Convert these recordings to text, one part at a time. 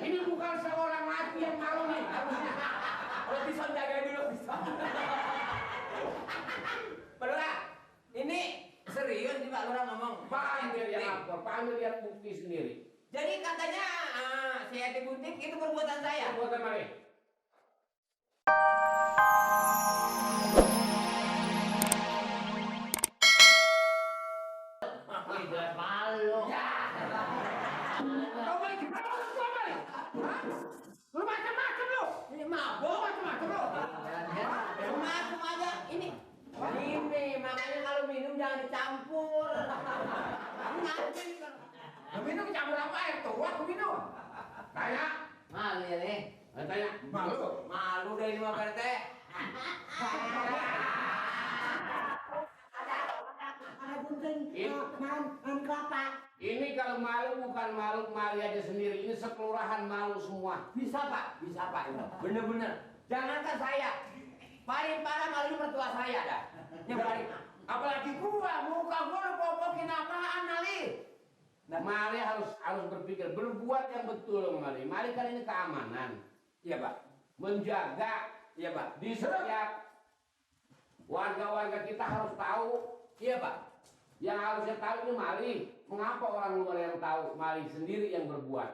Ini bukan seorang laki yang malu nih, harusnya. Kalau bisa jaga dulu bisa. Pak Lurah, ini serius nih Pak Lurah ngomong. Panggil yang lapor, panggil yang bukti sendiri. Jadi katanya si Eti Bunting itu perbuatan saya. Perbuatan mana? Jelas malu. Ya. Kau balik ke mana? Kau balik? Hah? Lu macam-macam lu. Ini mabok. Macam-macam lu. Macam aja. Ini makanya kalau minum jangan dicampur. Ngapain? Lu minum campur apa air tua? Lu minum. Tanya. Malu ya nih. Tanya. Malu. Malu deh ini mah Pak RT. Ada gunting, main kelapa. Ini kalau malu bukan malu Mali aja sendiri. Ini sekelurahan malu semua. Bisa Pak, bener-bener. Jangankan saya, paling parah malu mertua saya dah. Yang paling, Apalagi gua, muka gua lu popokin apaan Ali? Nah, Mali harus berpikir, berbuat yang betul Mali. Mali kan ini keamanan. iya Pak, Menjaga iya Pak, di setiap warga-warga kita harus tahu. iya Pak. Yang harusnya tahu ini Mali. Mengapa orang luar yang tahu? Mali sendiri yang berbuat.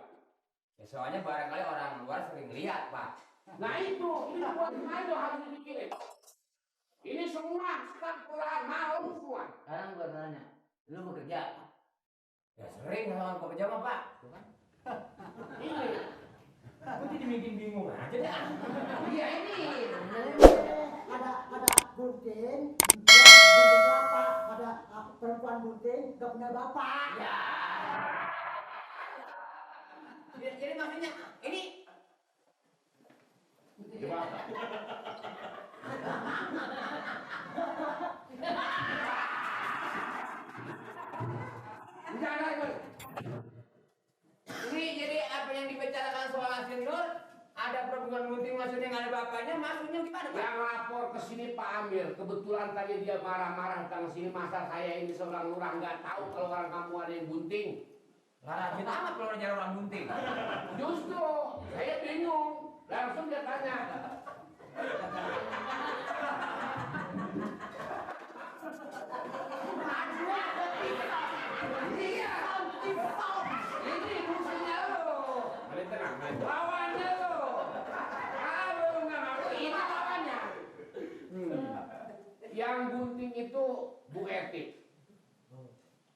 Ya, soalnya barangkali orang luar sering lihat Pak. Nah itu buat Mali harus dipikirin. Ini semua sekelurahan malu semua. Sekarang gua nanya, lu bekerja? Ya sering sama Pak Pejama Pak. Ini. Aku jadi bikin bingung aja deh. Iya ini. Ada gunting, gunting kelapa. Ada perempuan gunting, gak punya bapak. Ya. Jadi maksudnya ini Coba. Jangan lagi. Ini jadi apa yang dibicarakan soal Asin Nur, ada perempuan gunting maksudnya nggak ada bapaknya, maksudnya gimana Pak? Yang lapor ke sini Pak Amir. Kebetulan tadi dia marah-marah tentang sini. Masa saya ini seorang lurah nggak tahu kalau orang kamu ada yang gunting. Lah rajin amat kalau nyari orang gunting. Justru saya bingung. Langsung dia tanya. Iya. Ini musuhnya lo. Lawannya lo. Kalau nggak ngaku ini lawannya. Yang gunting itu Bu Eti.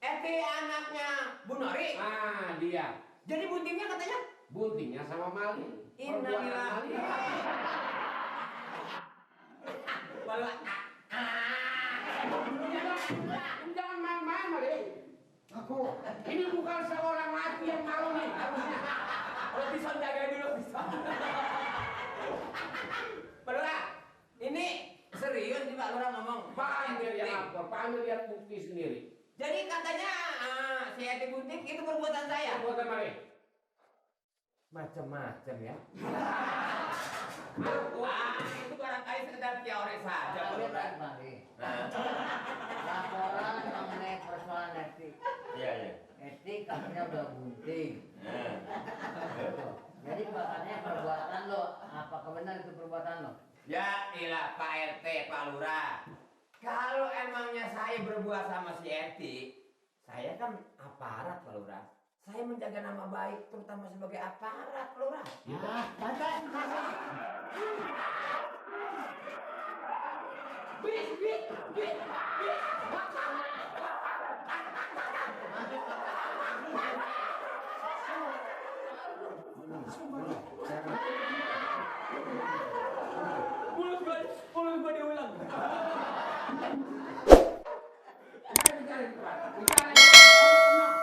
Eti anaknya Bu Nori. Ah dia. Jadi guntingnya katanya Guntingnya sama Mali. Innalillahi. Malu. Jangan main-main Mali. Ini bukan seorang laki yang malu nih, harusnya. Kalau bisa jaga dulu bisa. Pak Lurah, ini serius nih Pak Lurah ngomong. Panggil yang lapor, panggil yang bukti sendiri. Jadi katanya si Eti Bunting itu perbuatan saya. Perbuatan Mali. Macam-macam ya. Wah, itu barangkali sekedar teori saja Pak Lurah. Laporan mengenai persoalan etik. Iya. Etik katanya udah gunting. Jadi makanya perbuatan lo, apakah benar itu perbuatan lo? Ya ilah Pak RT, Pak Lurah. Kalau emangnya saya berbuat sama si Eti, saya kan aparat Pak Lurah. Saya menjaga nama baik terutama sebagai aparat Pak Lurah. Bis. Mulut gua diulang.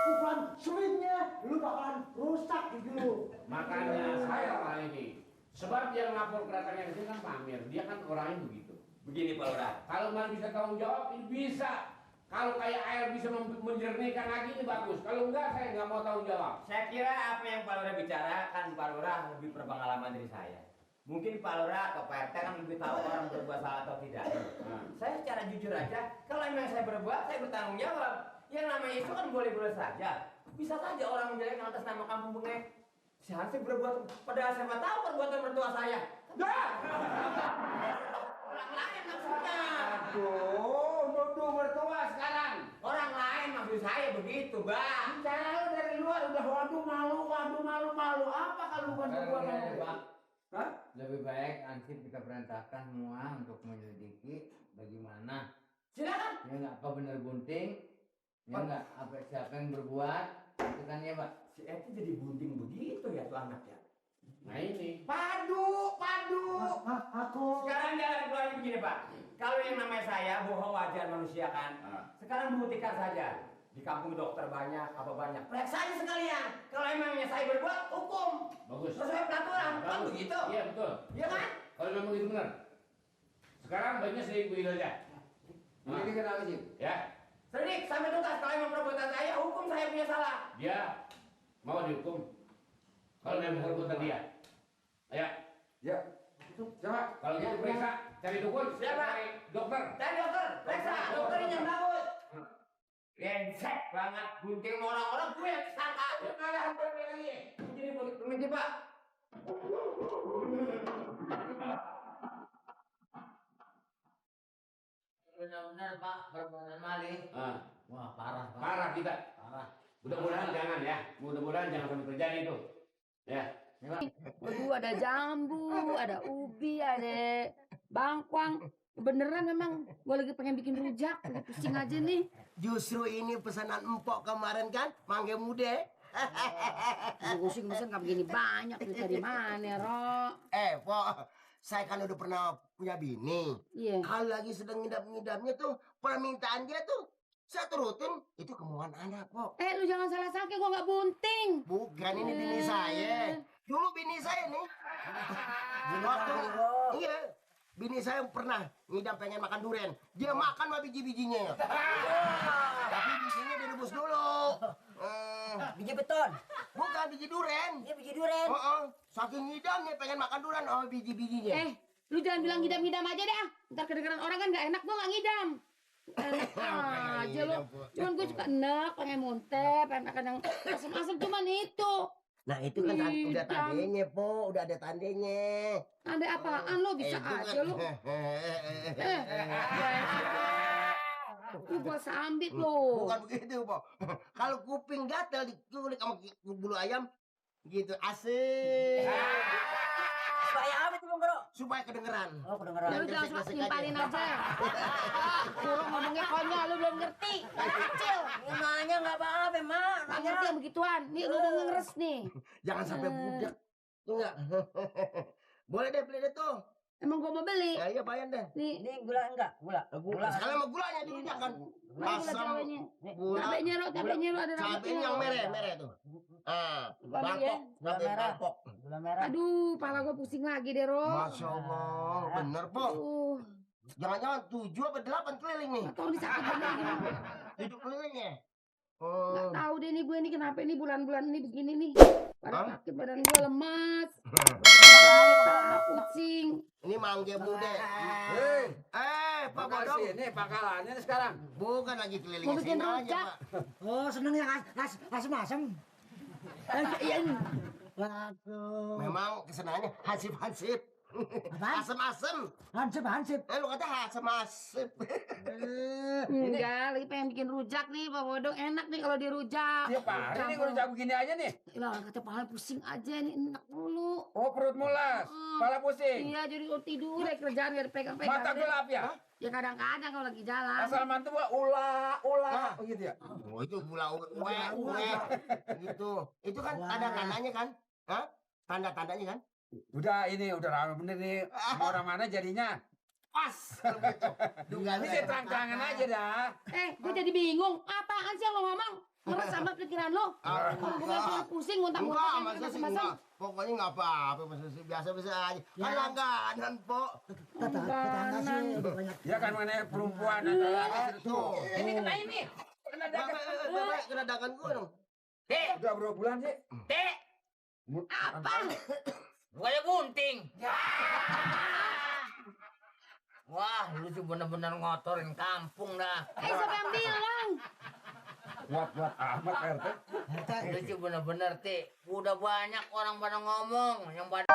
Pukulan swingnya, lu bakalan rusak gitu. Makanya saya malah ini. Sebab yang lapor kedatangan itu kan Pak Amir. Dia kan orangnya begitu. Begini Pak Lurah. Kalau Mali bisa tanggung jawab, ini bisa. Kalau kayak air bisa menjernihkan lagi ini bagus. Kalau enggak, saya nggak mau tanggung jawab. Saya kira apa yang Pak Lurah bicarakan, Pak Lurah lebih berpengalaman dari saya. Mungkin Pak Lurah atau Pak RT kan lebih tahu orang berbuat salah atau tidak. Saya secara jujur aja, kalau memang saya berbuat, saya bertanggung jawab. Yang namanya itu kan boleh-boleh saja. Bisa saja orang menjelekkan atas nama kampung Bengek. Si Hansip berbuat, padahal siapa tahu perbuatan mertua saya. Dah. Orang lain maksudnya. Aduh, nuduh mertua sekarang. Orang lain maksud saya begitu, Bang. Bicara lu dari luar udah waduh malu. Apa kalau bukan berbuat kamu? Pak, Hah? lebih baik Ansip kita perintahkan semua untuk menyelidiki bagaimana. Silakan. Ya nggak apa benar bunting, ya nggak apa siapa yang berbuat, itu kan ya Pak. Si Eti jadi bunting begitu ya tuh anak ya. Nah ini. Padu. Aku Sekarang jalan keluar begini, Pak. Kalau yang namanya saya bohong wajar manusia kan. Sekarang buktikan saja. Di kampung dokter banyak, apa banyak. Periksa aja sekalian. Kalau emangnya saya berbuat, hukum. Bagus. Sesuai peraturan. Kan Bagus. begitu. Iya betul. Iya kan? Kalau memang itu benar. Sekarang baiknya selidiki aja. Ini kenapa sih? Ya, Sedik, sampai tuntas. Kalau emang perbuatan saya, hukum saya punya salah. dia mau dihukum. Kalau memang perbuatan dia. Ayo. Ya. Siapa? Kalau gitu periksa, cari dukun, Siapa? cari dokter. Dan dokter, periksa. Dokter ini yang bagus. Brengsek banget. Gunting sama orang-orang gue yang disangka. Ya malah hampir lagi. Jadi permisi, Pak. Benar-benar Pak, perbuatan maling. Wah parah Pak. Parah kita. Parah. Mudah-mudahan jangan ya. Mudah-mudahan jangan sampai terjadi itu. Ya. Waduh, ada jambu, ada ubi, ada bangkuang. Beneran memang gue lagi pengen bikin rujak, lagi pusing aja nih. Justru ini pesanan empok kemarin kan, mangga muda. Gue sih mesen gak begini banyak, duit dari mana, Ro? Pok, saya kan udah pernah punya bini. Iya. Kalau lagi sedang ngidam-ngidamnya tuh, permintaan dia tuh, saya turutin, itu kemauan anak, Pok. Lu jangan salah sangka, gue gak bunting. Bukan, ini bini saya. Dulu bini saya nih. Waktu, iya, bini saya pernah ngidam pengen makan durian. Dia makan sama biji-bijinya. Tapi bijinya direbus dulu. biji beton. Bukan biji durian. Iya biji durian. Saking ngidamnya pengen makan durian sama biji-bijinya. Lu jangan bilang ngidam-ngidam aja deh. Ntar kedengeran orang kan gak enak, gue gak ngidam. Enak aja lu. Cuman gue suka enak, pengen muntah, pengen makan yang asam-asam, cuman itu. Nah itu kan udah Ngidam. tandenya, Po. Udah ada tandenya. Ada apaan lu, bisa Itu aja kan- lu. Gue sambit lu. Bukan begitu, Po. Kalau kuping gatel dikulik sama bulu ayam, gitu asik. Supaya apa tuh Bang Bro? Supaya kedengeran. Oh kedengeran. Lu jangan suka timpalin aja. Kurang ngomongnya konyol, lu belum ngerti. Masih kecil. Nanya nggak apa-apa Mak. Gak ngerti yang begituan. Nih lu udah ngeres nih. Jangan sampai budak. Tuh enggak. Boleh deh beli deh tuh. Emang gua mau beli. Ya iya bayar deh. Nih. Ini gula enggak? Gula. Sekali sama gulanya dulu jangan. Mana gula Asam, cabenya? gula. Cabenya lu ada Cabenya rambutnya. yang merah tuh. Bang, Bangkok, ya. Gula cabai merah. bangkok. Gula merah. Aduh, pala gua pusing lagi deh, Ro. Masya Allah, bener Po. Jangan-jangan 7 apa 8 keliling nih. Gak tau disakit bener gimana. Hidup kelilingnya. Gak tahu deh nih gue nih kenapa ini bulan-bulan ini begini nih. Pada Hah? sakit badan gue lemas. Pusing. Ini mangga muda. Pak Bakal Bodong. sini pakalannya nih sekarang. Bukan lagi keliling Mau bikin sini aja, rujak. Pak. Oh seneng ya asem-asem. Iya. Waduh. Memang kesenangannya hansip-hansip. Apaan? Asem-asem. Hansip. Lu kata asem-asem. Enggak, lagi pengen bikin rujak nih, Pak Bodong. Enak nih kalau dirujak. Tiap hari nih kalau jago gini aja nih. Lah, kata pala pusing aja nih, enak mulu. Oh perut mulas, kepala pusing, Iya, jadi kalau tidur deh kerjaan gak dipegang-pegang. mata deh. gelap ya. Ya kadang-kadang kalau lagi jalan. Asal mantu gua ulah begitu ya. Oh itu gula uwe. Gitu. Itu kan tanda-tandanya kan? Hah? Tanda-tandanya kan? Udah ini udah rame bener nih. Mau orang mana jadinya? Pas. Gitu. Ini kayak terang-terangan aja dah. Gue jadi bingung. Apaan sih yang lo ngomong? Ngeres sama pikiran lo. Kalau gue bilang pusing, Enggak, nguntang-nguntang. masa sih enggak. Pokoknya enggak apa-apa, masa sih biasa-biasa aja. Kan langganan, Po. Tetangga sih udah banyak. Ya kan mengenai perempuan atau laki itu. Ini kena ini. Kena dagang. Bapak kena dagan gua dong. Udah berapa bulan sih? Dek. Apa? Bukannya bunting. Wah, lu tuh bener-bener ngotorin kampung dah. Siapa yang bilang? Kuat-kuat amat Pak RT. Lucu bener-bener, Ti. Udah banyak orang pada ngomong yang pada